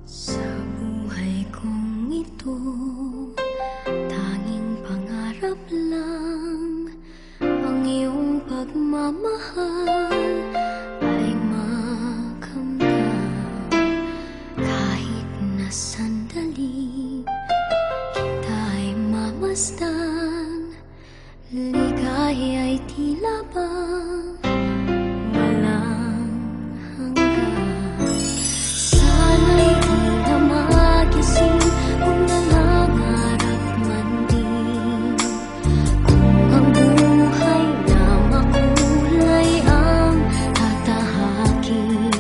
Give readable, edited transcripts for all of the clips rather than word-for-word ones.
Sa buhay kong ito, tanging pangarap lang ang iyong pagmamahal ay makamdam. Kahit na sandali kita'y mamasdan, ligaya'y tila bang walang hanggan. Sana'y di na magising kung nangangarap man din, kung ang buhay na makulay ang tatahakin.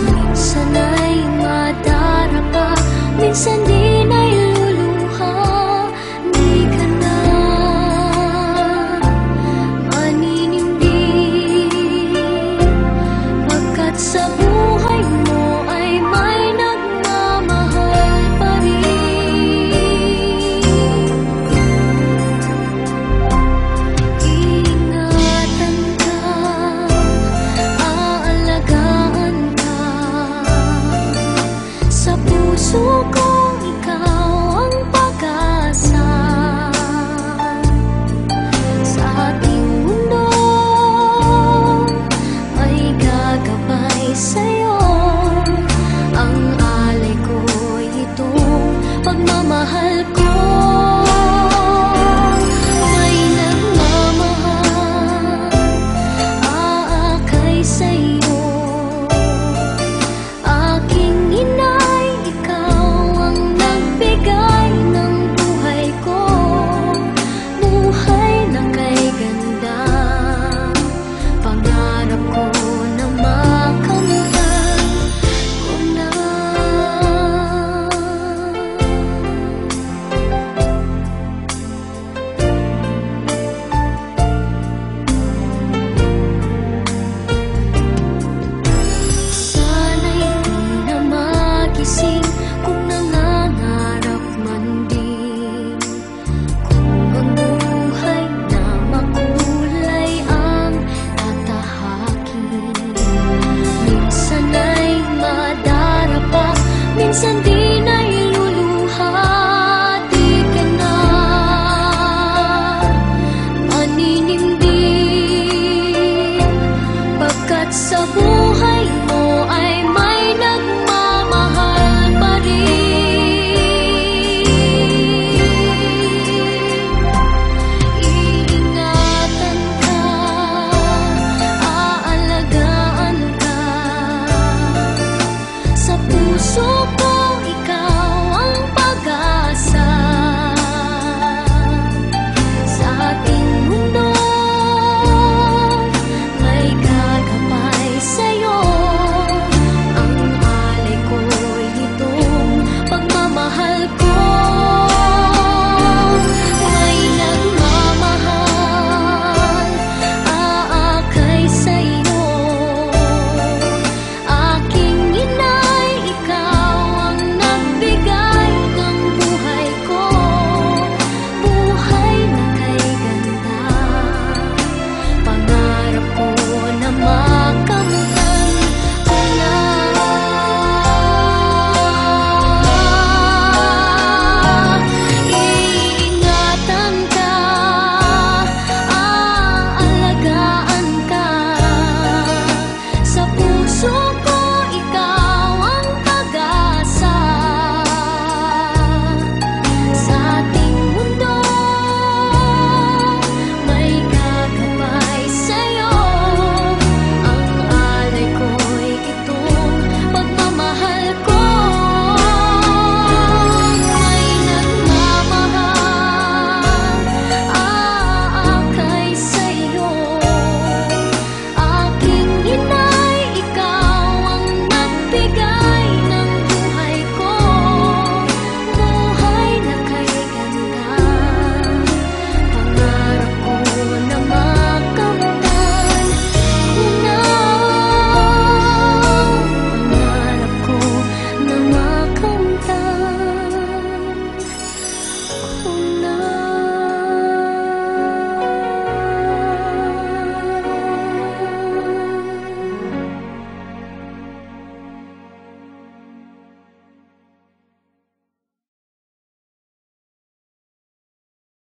Minsan ay madarapa, minsan din ay luluha. Di ka na maninindig, pagkat sa buhay mo ay may nagmamahal pa rin. Iingatan ka, aalagaan ka, sa puso kong ikaw ang pag-asa. Sa ating mundo ay gagabay sa'yo, ang alay ko'y itong pagmamahal ko. May nagmamahal, aakay sa'yo. Aking inay, ikaw ang nagbigay ng buhay ko, buhay na kay ganda. Pangarap ko na makamtan ko na. Sana'y di na magising kung nangangarap man din, kung ang buhay na makulay ang tatahakin. Minsan ay madarapa, minsan din ay luluha. Di ka na maninindig, pagkat sa buhay mo ay may nagmamahal pa rin. Iingatan ka, aalagaan ka, sa puso ko